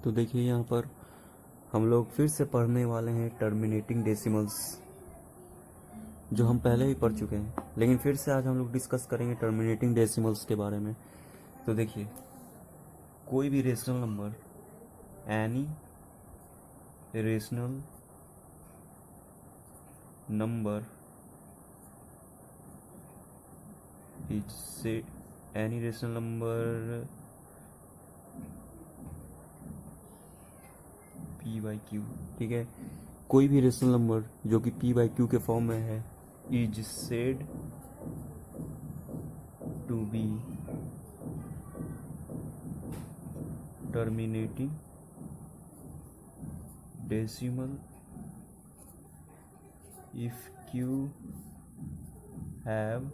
तो देखिए यहाँ पर हम लोग फिर से पढ़ने वाले हैं टर्मिनेटिंग डेसिमल्स, जो हम पहले भी पढ़ चुके हैं, लेकिन फिर से आज हम लोग डिस्कस करेंगे टर्मिनेटिंग डेसिमल्स के बारे में। तो देखिए, कोई भी rational number, any rational number is say any rational number P by Q, ठीक है। कोई भी रेशनल नंबर जो कि पी बाई क्यू के फॉर्म में है is said to be terminating decimal if q have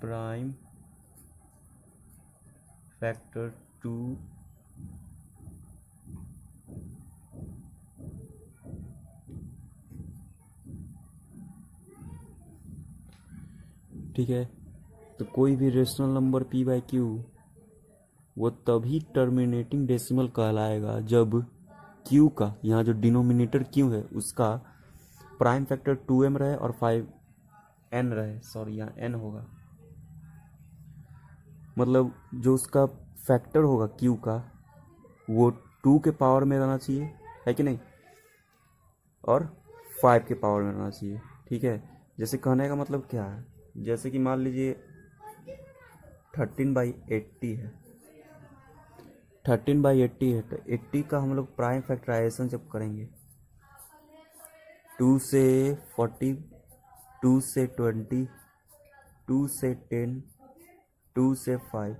prime factor 2 ठीक है। तो कोई भी rational number p by Q वो तभी टर्मिनेटिंग डेसिमल कहलाएगा जब q का, यहाँ जो डिनोमिनेटर q है उसका प्राइम फैक्टर 2m रहे और 5n रहे, सॉरी यहाँ n होगा, मतलब जो उसका फैक्टर होगा q का वो 2 के पावर में रहना चाहिए, है कि नहीं, और 5 के पावर में रहना चाहिए, ठीक है। जैसे कहने का मतलब क्या है, जैसे कि मान लीजिए 13/80 है, 13/80 है, तो 80 का हम लोग प्राइम फैक्टराइजेशन जब करेंगे 2 से 40, 2 से 20, 2 से 10, 2 से 5,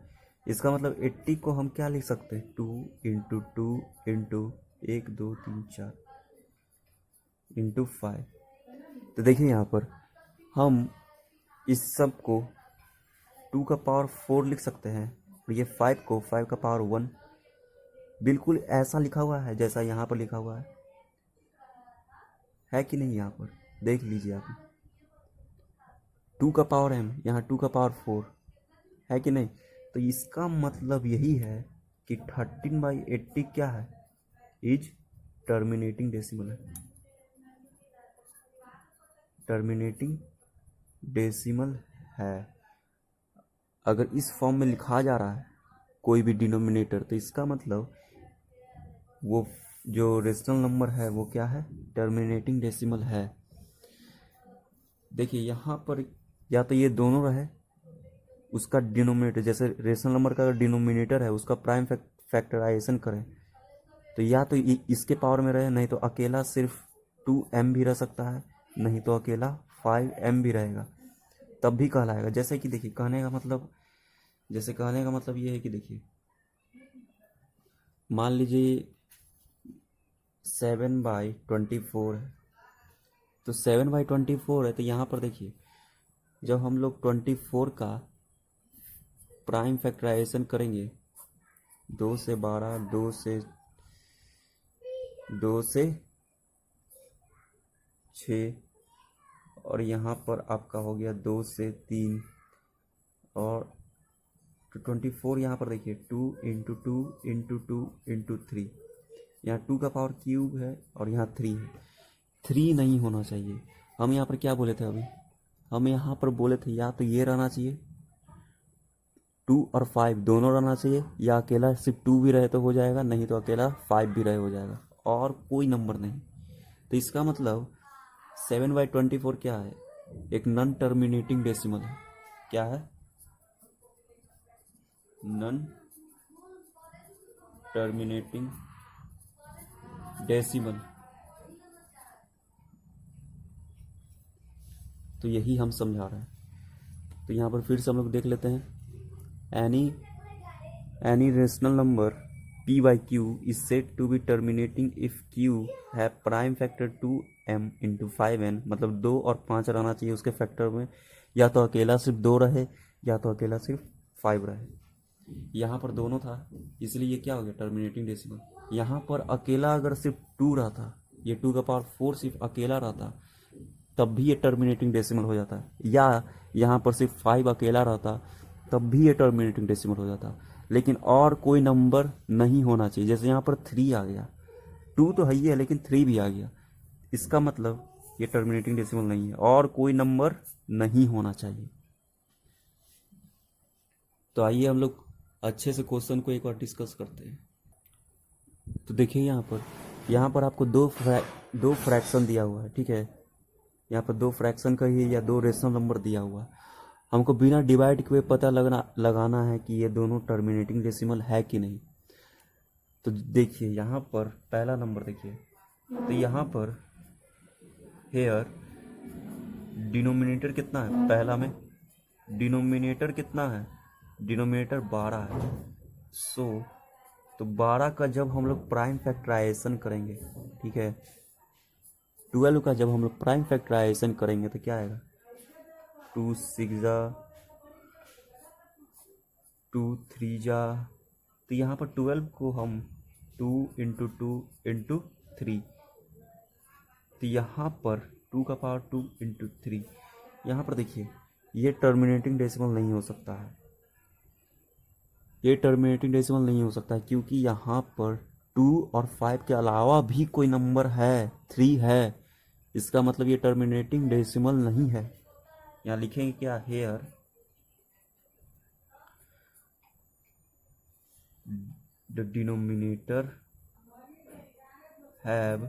इसका मतलब 80 को हम क्या लिख सकते हैं, 2 इंटू 2 इंटू 1 2 3 4 इंटू 5। तो देखिए यहाँ पर हम इस सब को 2 का पावर 4 लिख सकते हैं और ये 5 को 5 का पावर 1, बिल्कुल ऐसा लिखा हुआ है जैसा यहाँ पर लिखा हुआ है कि नहीं। यहाँ पर देख लीजिए आप, 2 का पावर m, यहाँ 2 का पावर 4 है कि नहीं। तो इसका मतलब यही है कि 13/80 क्या है, इज टर्मिनेटिंग डेसिमल है, टर्मिनेटिंग डेसिमल है। अगर इस फॉर्म में लिखा जा रहा है कोई भी डिनोमिनेटर, तो इसका मतलब वो जो रेशनल नंबर है वो क्या है, टर्मिनेटिंग डेसिमल है। देखिए यहाँ पर या तो ये दोनों रहे, उसका डिनोमिनेटर, जैसे रेशनल नंबर का अगर डिनोमिनेटर है उसका प्राइम फैक्टराइजेशन करें तो या तो इसके पावर में रहे, नहीं तो अकेला सिर्फ 2m भी रह सकता है, नहीं तो अकेला 5m भी रहेगा, तब भी कहलाएगा। जैसे कि देखिए कहने का मतलब ये है कि देखिए मान लीजिए 7/24 है, तो 7/24 है, तो यहाँ पर देखिए जब हम लोग 24 का प्राइम फैक्टराइजेशन करेंगे 2 से 12, 2 से 6, और यहाँ पर आपका हो गया 2 से 3, और 24 यहाँ पर देखिए 2 इंटू 2 इंटू 2 इंटू 3, यहाँ 2 का पावर क्यूब है और यहाँ 3 है, 3 नहीं होना चाहिए। हम यहाँ पर क्या बोले थे अभी, हम यहाँ पर बोले थे या तो ये रहना चाहिए 2 और 5 दोनों रहना चाहिए, या अकेला सिर्फ 2 भी रहे तो हो जाएगा, नहीं तो अकेला 5 भी रहे हो जाएगा, और कोई नंबर नहीं। तो इसका मतलब 7/24 क्या है, एक नॉन टर्मिनेटिंग डेसिमल है। क्या है, नॉन टर्मिनेटिंग डेसिमल। तो यही हम समझा रहे हैं। तो यहाँ पर फिर से हम लोग देख लेते हैं, any rational number p by Q is said to be terminating if q है prime factor 2m into 5n, मतलब 2 और 5 रहना चाहिए उसके फैक्टर में, या तो अकेला सिर्फ 2 रहे या तो अकेला सिर्फ 5 रहे। यहाँ पर दोनों था, इसलिए ये क्या हो गया, टर्मिनेटिंग डेसिमल। यहाँ पर अकेला अगर सिर्फ 2 रहता, ये 2 का पावर 4 सिर्फ अकेला रहता, तब भी ये टर्मिनेटिंग डेसिमल हो जाता है, या यहाँ पर सिर्फ 5 अकेला रहता तब भी ये टर्मिनेटिंग डेसिमल हो जाता। लेकिन और कोई नंबर नहीं होना चाहिए। जैसे यहाँ पर 3 आ गया, 2 तो है ही है लेकिन 3 भी आ गया, इसका मतलब ये टर्मिनेटिंग डेसिमल नहीं है, और कोई नंबर नहीं होना चाहिए। तो आइए हम लोग अच्छे से क्वेश्चन को एक बार डिस्कस करते हैं। तो देखिए यहाँ पर आपको दो फ्रैक्शन दिया हुआ है, ठीक है। यहाँ पर 2 फ्रैक्शन का ही या 2 रेशनल नंबर दिया हुआ है। हमको बिना डिवाइड के पता लगाना है कि ये दोनों टर्मिनेटिंग डेसिमल है कि नहीं। तो देखिए यहाँ पर पहला नंबर देखिए, तो यहाँ पर हेयर डिनोमिनेटर कितना है, पहला में डिनोमिनेटर कितना है, डिनोमिनेटर 12 है। तो 12 का जब हम लोग प्राइम फैक्टराइजेशन करेंगे, ठीक है, 12 का जब हम लोग प्राइम फैक्टराइजेशन करेंगे तो क्या आएगा, 2 6 जा 2 3 जा। तो यहाँ पर 12 को हम 2 इंटू 2 इंटू 3, तो यहाँ पर 2 का पावर 2 इंटू 3। यहाँ पर देखिए ये टर्मिनेटिंग डेसिमल नहीं हो सकता है, ये टर्मिनेटिंग डेसिमल नहीं हो सकता है क्योंकि यहाँ पर 2 और 5 के अलावा भी कोई नंबर है, 3 है। इसका मतलब ये टर्मिनेटिंग डेसिमल नहीं है। यहाँ लिखेंगे क्या, here the denominator have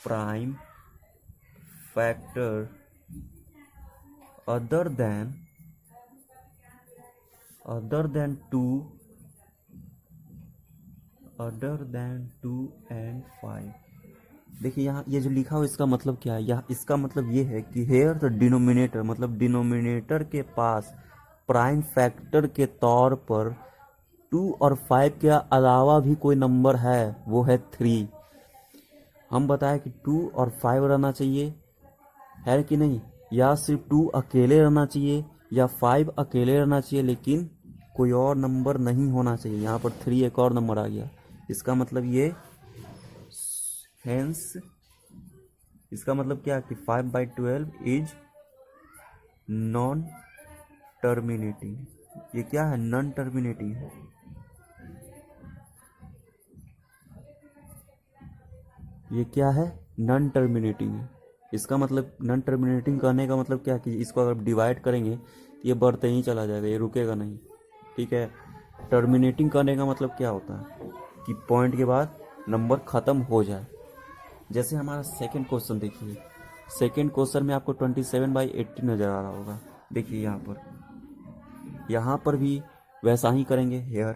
prime factor other than 2 and 5। देखिए यहाँ ये जो लिखा हो इसका मतलब क्या है, यहाँ इसका मतलब ये है कि हेयर द डिनोमिनेटर, मतलब डिनोमिनेटर के पास प्राइम फैक्टर के तौर पर 2 और 5 के अलावा भी कोई नंबर है, वो है 3। हम बताए कि 2 और 5 रहना चाहिए, है कि नहीं, या सिर्फ 2 अकेले रहना चाहिए या 5 अकेले रहना चाहिए, लेकिन कोई और नंबर नहीं होना चाहिए। यहाँ पर 3 एक और नंबर आ गया, इसका मतलब ये हेंस इसका मतलब क्या कि 5/12 इज नॉन टर्मिनेटिंग। ये क्या है, नॉन टर्मिनेटिंग है। ये क्या है, नॉन टर्मिनेटिंग है। इसका मतलब नॉन टर्मिनेटिंग कहने का मतलब क्या कि इसको अगर डिवाइड करेंगे तो ये बढ़ते ही चला जाएगा, ये रुकेगा नहीं, ठीक है। टर्मिनेटिंग करने का मतलब क्या होता है कि पॉइंट के बाद नंबर ख़त्म हो जाए। जैसे हमारा सेकंड क्वेश्चन देखिए, सेकंड क्वेश्चन में आपको 27/80 नज़र आ रहा होगा। देखिए यहाँ पर भी वैसा ही करेंगे। हेयर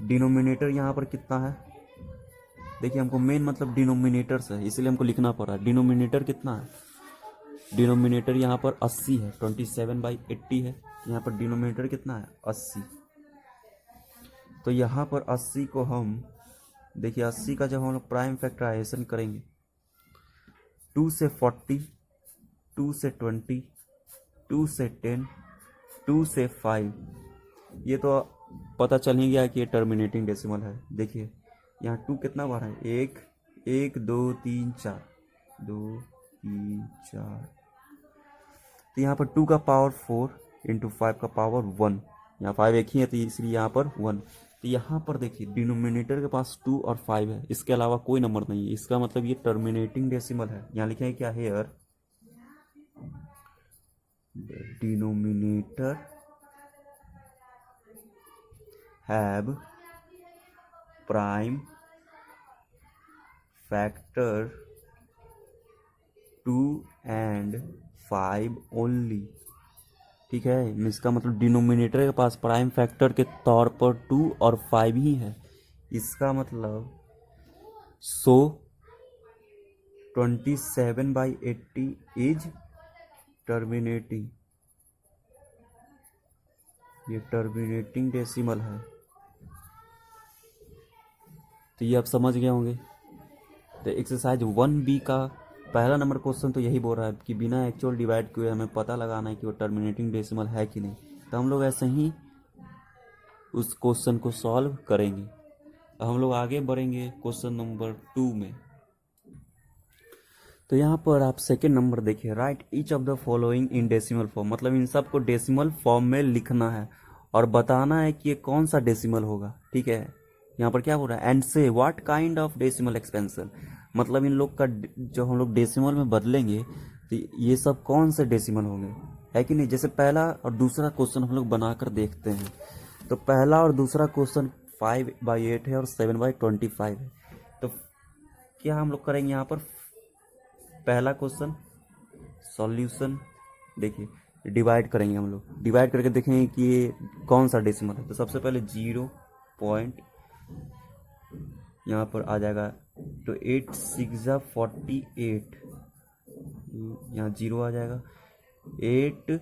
डिनोमिनेटर यहाँ पर कितना है, देखिए हमको मेन मतलब डिनोमिनेटर से है, इसलिए हमको लिखना पड़ा। डिनोमिनेटर कितना है, डिनोमिनेटर यहाँ पर 80 है, 27/80 है। यहाँ पर डिनोमिनेटर कितना है, 80। तो यहाँ पर 80 को हम देखिए 80 का जब हम लोग प्राइम फैक्टराइजेशन करेंगे, 2 से 40, 2 से 20, 2 से 10, 2 से 5, ये तो पता चल ही गया कि ये टर्मिनेटिंग डेसिमल है। देखिए यहाँ 2 कितना बार है, 1 1 2 3 4, 2 3 4। तो यहाँ पर 2 का पावर 4 इंटू 5 का पावर 1, यहाँ 5 एक ही है तो इसलिए यहाँ पर 1। तो यहाँ पर देखिए डिनोमिनेटर के पास 2 और 5 है, इसके अलावा कोई नंबर नहीं है, इसका मतलब ये टर्मिनेटिंग डेसिमल है। यहाँ लिखे हैं क्या, here denominator have prime factor 2 and 5 only, ठीक है। इसका मतलब डिनोमिनेटर के पास प्राइम फैक्टर के तौर पर 2 और 5 ही है। इसका मतलब 27/80 इज टर्मिनेटिंग, ये टर्मिनेटिंग डेसिमल है। तो ये आप समझ गए होंगे। तो एक्सरसाइज 1B का पहला नंबर क्वेश्चन तो यही बोल रहा है कि बिना एक्चुअल डिवाइड किए हमें पता लगाना है कि वो टर्मिनेटिंग डेसिमल है कि नहीं। तो हम लोग ऐसे ही उस क्वेश्चन को सॉल्व करेंगे। अब हम लोग आगे बढ़ेंगे क्वेश्चन नंबर 2 में। तो यहाँ पर आप सेकेंड नंबर देखिए, right each of the following in decimal form, मतलब इन सब को डेसिमल फॉर्म में लिखना है और बताना है कि ये कौन सा डेसिमल होगा। ठीक है, यहाँ पर क्या बोल रहा है, एंड से what kind of decimal expansion, मतलब इन लोग का जो हम लोग डेसिमल में बदलेंगे तो ये सब कौन से डेसिमल होंगे, है कि नहीं। जैसे पहला और दूसरा क्वेश्चन हम लोग बनाकर देखते हैं। तो पहला और दूसरा क्वेश्चन 5/8 है और 7/25 है। तो क्या हम लोग करेंगे यहाँ पर, पहला क्वेश्चन सॉल्यूशन देखिए डिवाइड करेंगे, हम लोग डिवाइड करके देखेंगे कि ये कौन सा डेसिमल है। तो सबसे पहले 0 पॉइंट यहाँ पर आ जाएगा, तो 8 6 48, यहाँ 0 आ जाएगा, 8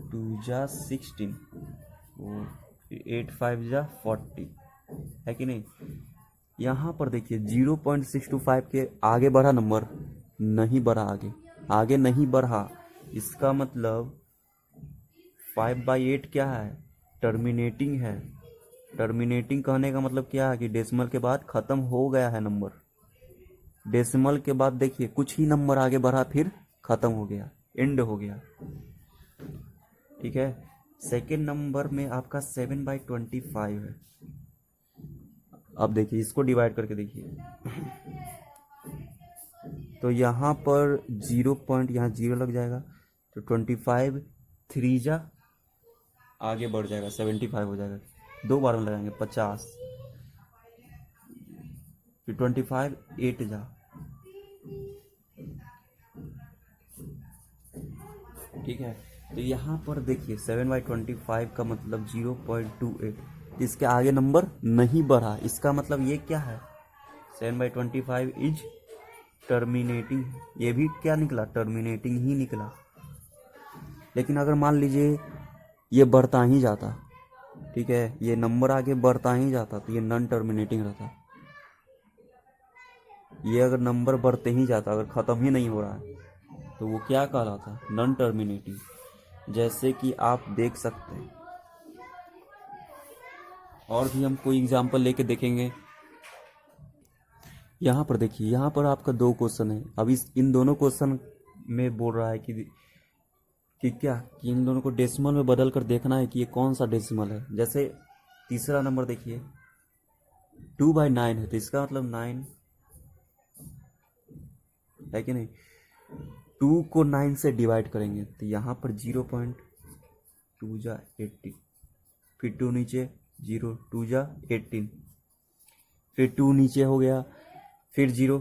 2 16 और 8 5 40, है कि नहीं। यहाँ पर देखिए 0.625 के आगे बढ़ा नंबर, नहीं बढ़ा, आगे नहीं बढ़ा, इसका मतलब 5/8 क्या है, टर्मिनेटिंग है। टर्मिनेटिंग कहने का मतलब क्या है कि डेसिमल के बाद खत्म हो गया है नंबर। डेसिमल के बाद देखिए कुछ ही नंबर आगे बढ़ा फिर खत्म हो गया, एंड हो गया। ठीक है, सेकेंड नंबर में आपका 7/25 है। अब देखिए इसको डिवाइड करके देखिए, तो यहाँ पर 0 पॉइंट, यहाँ 0 लग जाएगा, तो 25 3 आगे बढ़ जाएगा, 75 हो जाएगा। 2 बार में लगाएंगे 50, फिर 25 8 ठीक है। तो यहाँ पर देखिए 7/25 का मतलब 0.28, इसके आगे नंबर नहीं बढ़ा, इसका मतलब ये क्या है, 7/25 इज टर्मिनेटिंग। ये भी क्या निकला, टर्मिनेटिंग ही निकला। लेकिन अगर मान लीजिए ये बढ़ता ही जाता, ठीक है, ये नंबर आगे बढ़ता ही जाता, तो ये नॉन टर्मिनेटिंग रहता। ये अगर नंबर बढ़ते ही जाता, अगर ख़त्म ही नहीं हो रहा है, तो वो क्या कहलाता, नॉन टर्मिनेटिंग। जैसे कि आप देख सकते हैं, और भी हम कोई एग्जांपल लेके देखेंगे। यहाँ पर देखिए, यहाँ पर आपका 2 क्वेश्चन है। अब इन दोनों क्वेश्चन में बोल रहा है कि क्या, कि इन दोनों को डेसिमल में बदल कर देखना है कि ये कौन सा डेसिमल है। जैसे तीसरा नंबर देखिए 2/9 है, तो इसका मतलब 9 है कि नहीं। 2 को 9 से डिवाइड करेंगे तो यहाँ पर 0.2 80, फिर 2 नीचे 0 2 18, फिर 2 नीचे हो गया, फिर 0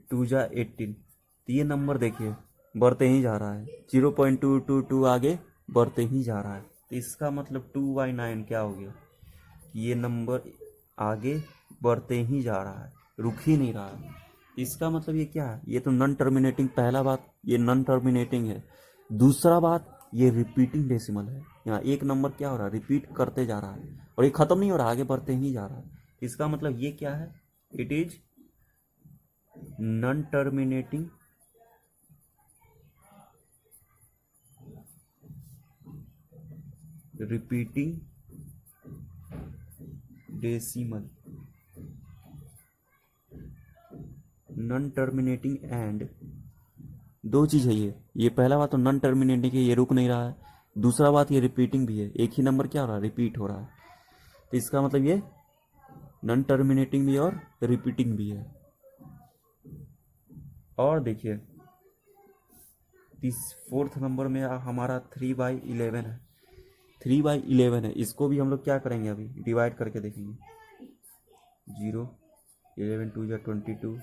2 18। तो ये नंबर देखिए बढ़ते ही जा रहा है, 0.222 आगे बढ़ते ही जा रहा है। तो इसका मतलब 2/9 क्या हो गया, कि ये नंबर आगे बढ़ते ही जा रहा है, रुक ही नहीं रहा है। इसका मतलब ये क्या है, ये तो नॉन टर्मिनेटिंग, पहला बात ये नॉन टर्मिनेटिंग है। दूसरा बात ये रिपीटिंग डेसिमल है, यहाँ एक नंबर क्या हो रहा है, रिपीट करते जा रहा है और ये खत्म नहीं हो रहा, आगे बढ़ते ही जा रहा है। इसका मतलब ये क्या है, it is non terminating repeating decimal, non terminating. And 2 चीज़ है ये पहला बात तो नॉन टर्मिनेटिंग है, ये रुक नहीं रहा है। दूसरा बात ये रिपीटिंग भी है, एक ही नंबर क्या हो रहा है, रिपीट हो रहा है। तो इसका मतलब ये नॉन टर्मिनेटिंग भी और रिपीटिंग भी है। और देखिए 4th नंबर में हमारा 3/11 है, 3/11 है। इसको भी हम लोग क्या करेंगे, अभी डिवाइड करके देखेंगे। 0 11 2 22,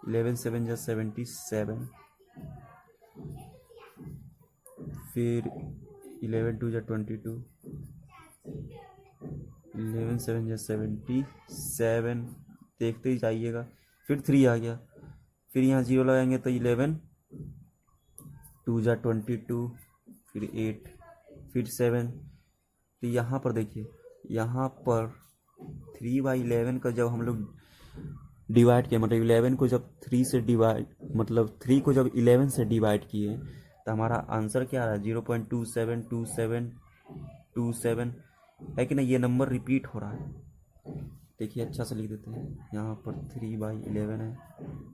11 7 77, फिर 11 2 22, 11 7 77, देखते ही जाइएगा। फिर 3 आ गया, फिर यहाँ 0 लगाएंगे तो 11 2 22, फिर 8, फिर 7। तो यहाँ पर देखिए, यहाँ पर 3/11 का जब हम लोग डिवाइड किया, मतलब 11 को जब 3 से डिवाइड, मतलब 3 को जब 11 से डिवाइड किए, तो हमारा आंसर क्या आ रहा है, 0.272727, है कि नहीं। ये नंबर रिपीट हो रहा है, देखिए अच्छा से लिख देते हैं, यहाँ पर 3/11 है।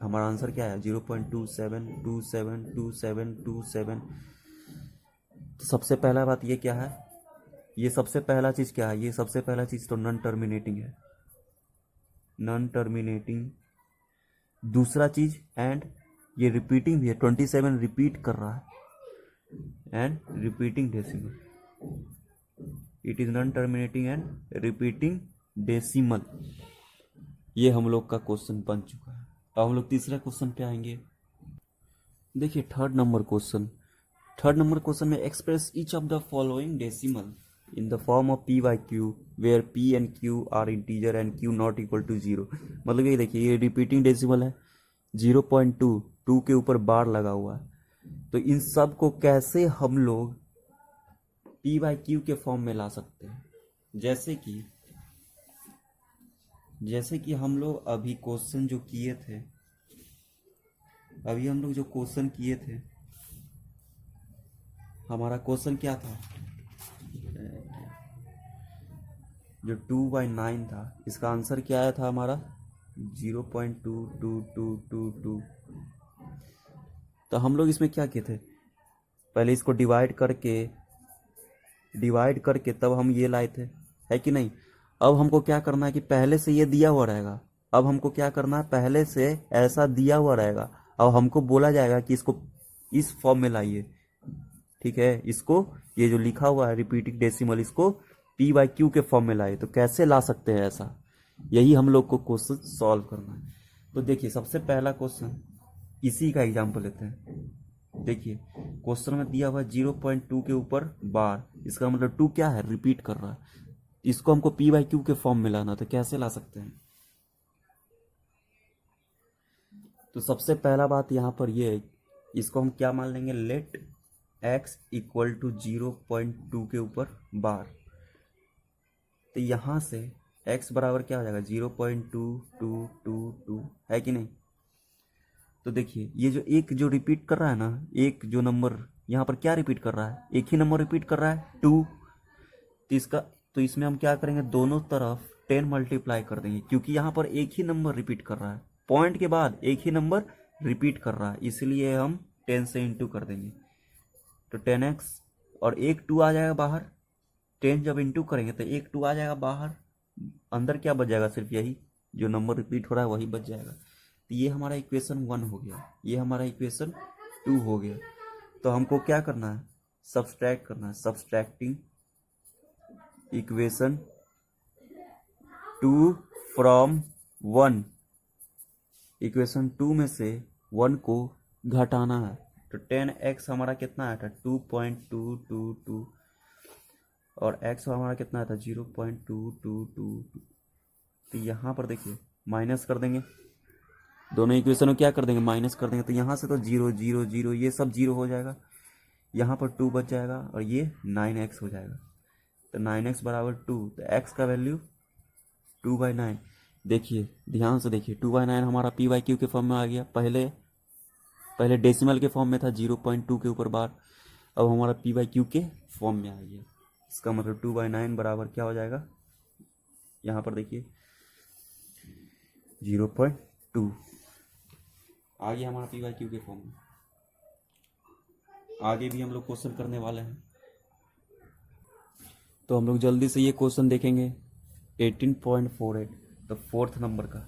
हमारा आंसर क्या है? 0.27272727। तो सबसे पहला बात ये क्या है? ये सबसे पहला चीज़ क्या है? ये सबसे पहला चीज़ तो नॉन टर्मिनेटिंग है, नॉन टर्मिनेटिंग। दूसरा चीज़ एंड, ये रिपीटिंग भी है, 27 रिपीट कर रहा है, and repeating decimal. It is non terminating and repeating decimal. ये हम लोग का क्वेश्चन बन चुका है। अब हम लोग तीसरे क्वेश्चन पे आएंगे। देखिए थर्ड नंबर क्वेश्चन में express each of the following decimal in the form of p by Q where p and q are integer and q not equal to 0। मतलब ये देखिए, ये रिपीटिंग डेसिमल है, 0.2 2 के ऊपर बार लगा हुआ है। तो इन सब को कैसे हम लोग p बाई क्यू के फॉर्म में ला सकते हैं? जैसे कि हम लोग अभी क्वेश्चन जो किए थे, हमारा क्वेश्चन क्या था? जो 2/9 था, इसका आंसर क्या आया था हमारा? 0.2222। तो हम लोग इसमें क्या किए थे? पहले इसको डिवाइड करके तब हम ये लाए थे, है कि नहीं? अब हमको क्या करना है कि पहले से ये दिया हुआ रहेगा। अब हमको क्या करना है? पहले से ऐसा दिया हुआ रहेगा, अब हमको बोला जाएगा कि इसको इस फॉर्म में लाइए, ठीक है? इसको, ये जो लिखा हुआ है रिपीटिंग डेसिमल, इसको p बाई क्यू के फॉर्म में लाइए। तो कैसे ला सकते हैं ऐसा? यही हम लोग को क्वेश्चन सॉल्व करना है। तो देखिए सबसे पहला क्वेश्चन, इसी का एग्जाम्पल लेते हैं। देखिए क्वेश्चन में दिया हुआ है 0.2 के ऊपर बार, इसका मतलब 2 क्या है? रिपीट कर रहा है। इसको हमको p बाई क्यू के फॉर्म में लाना, तो कैसे ला सकते हैं? तो सबसे पहला बात यहाँ पर ये है, इसको हम क्या मान लेंगे? लेट x इक्वल टू 0.2 के ऊपर बार। तो यहाँ से x बराबर क्या हो जाएगा? 0.2222, है कि नहीं? तो देखिए ये जो एक जो रिपीट कर रहा है ना, एक जो नंबर यहाँ पर क्या रिपीट कर रहा है? एक ही नंबर रिपीट कर रहा है, 2। तो इसमें हम क्या करेंगे? दोनों तरफ 10 मल्टीप्लाई कर देंगे, क्योंकि यहाँ पर एक ही नंबर रिपीट कर रहा है, पॉइंट के बाद एक ही नंबर रिपीट कर रहा है, इसलिए हम 10 से इंटू कर देंगे। तो 10x, और एक 2 आ जाएगा बाहर। 10 जब इंटू करेंगे तो एक 2 आ जाएगा बाहर, अंदर क्या बच जाएगा? सिर्फ यही जो नंबर रिपीट हो रहा है वही बच जाएगा। तो ये हमारा इक्वेशन 1 हो गया, ये हमारा इक्वेशन 2 हो गया। तो हमको क्या करना है? सब्सट्रैक्ट करना है। सब्सट्रैक्टिंग इक्वेशन 2 फ्रॉम 1, इक्वेशन 2 में से 1 को घटाना है। तो 10x हमारा कितना आया था? 2.222, और x हमारा कितना आया था? 0.2222। तो यहाँ पर देखिए माइनस कर देंगे, दोनों इक्वेशन को क्या कर देंगे? माइनस कर देंगे। तो यहाँ से तो 0 0 0, ये सब 0 हो जाएगा, यहाँ पर 2 बच जाएगा, और ये 9x हो जाएगा। तो 9x बराबर 2, तो x का वैल्यू 2/9। देखिए ध्यान से देखिए, 2/9 हमारा p बाई क्यू के फॉर्म में आ गया। पहले डेसिमल के फॉर्म में था, 0.2 के ऊपर बार, अब हमारा p बाई क्यू के फॉर्म में आ गया। इसका मतलब 2/9 बराबर क्या हो जाएगा? यहाँ पर देखिए 0.2 आ गया हमारा p बाई क्यू के फॉर्म में। आगे भी हम लोग क्वेश्चन करने वाले हैं, तो हम लोग जल्दी से ये क्वेश्चन देखेंगे। 18.48, तो फोर्थ नंबर का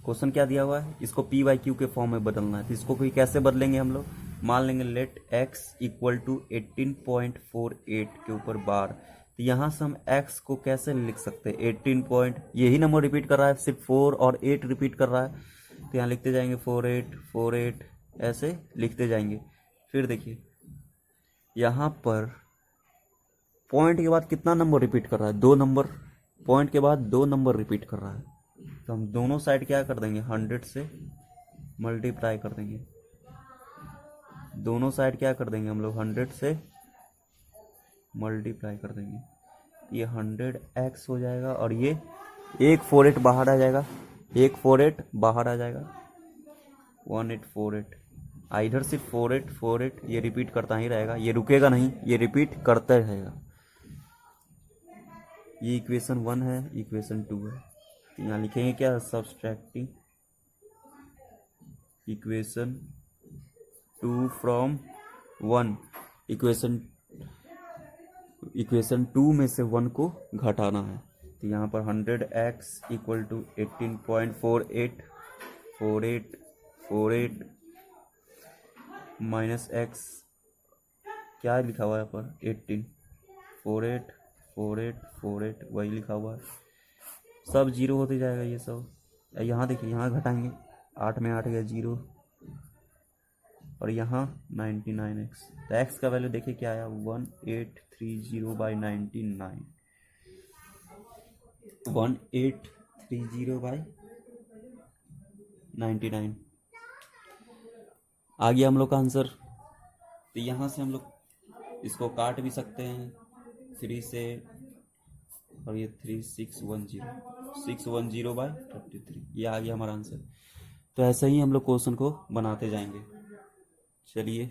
क्वेश्चन क्या दिया हुआ है? इसको p बाई क्यू के फॉर्म में बदलना है। तो इसको कोई कैसे बदलेंगे हम लोग? मान लेंगे लेट x इक्वल टू 18.48 के ऊपर बार। तो यहाँ से हम x को कैसे लिख सकते हैं? 18 यही नंबर रिपीट कर रहा है, सिर्फ 4 और 8 रिपीट कर रहा है, तो यहाँ लिखते जाएंगे 48 48, ऐसे लिखते जाएंगे। फिर देखिए यहाँ पर पॉइंट के बाद कितना नंबर रिपीट कर रहा है? 2 नंबर, पॉइंट के बाद 2 नंबर रिपीट कर रहा है। तो हम दोनों साइड क्या कर देंगे? 100 से मल्टीप्लाई कर देंगे। दोनों साइड क्या कर देंगे हम लोग? 100 से मल्टीप्लाई कर देंगे। ये 100x हो जाएगा, और ये 148 बाहर आ जाएगा, 148 बाहर आ जाएगा, 1848। इधर सिर्फ 48 48 ये रिपीट करता ही रहेगा, ये रुकेगा नहीं, ये रिपीट करता रहेगा। ये इक्वेशन 1 है, इक्वेशन 2 है। तो यहाँ लिखेंगे क्या, सब्सट्रैक्टिंग इक्वेशन 2 फ्रॉम 1, इक्वेशन 2 में से 1 को घटाना है। तो यहाँ पर 100x equal to 18.48 minus x, क्या लिखा हुआ है यहाँ पर, 18, 48 वही लिखा हुआ है, सब जीरो होते जाएगा ये सब। यहाँ देखिए, यहाँ घटाएंगे, 8 में 8 गया 0, और यहाँ 99x, तो x का वैल्यू देखिए क्या आया, 1830/99, 1830/99 आ गया हम लोग का आंसर। तो यहाँ से हम लोग इसको काट भी सकते हैं 3 से, और ये 610/33, ये आ गया हमारा आंसर। तो ऐसे ही हम लोग क्वेश्चन को बनाते जाएंगे। चलिए।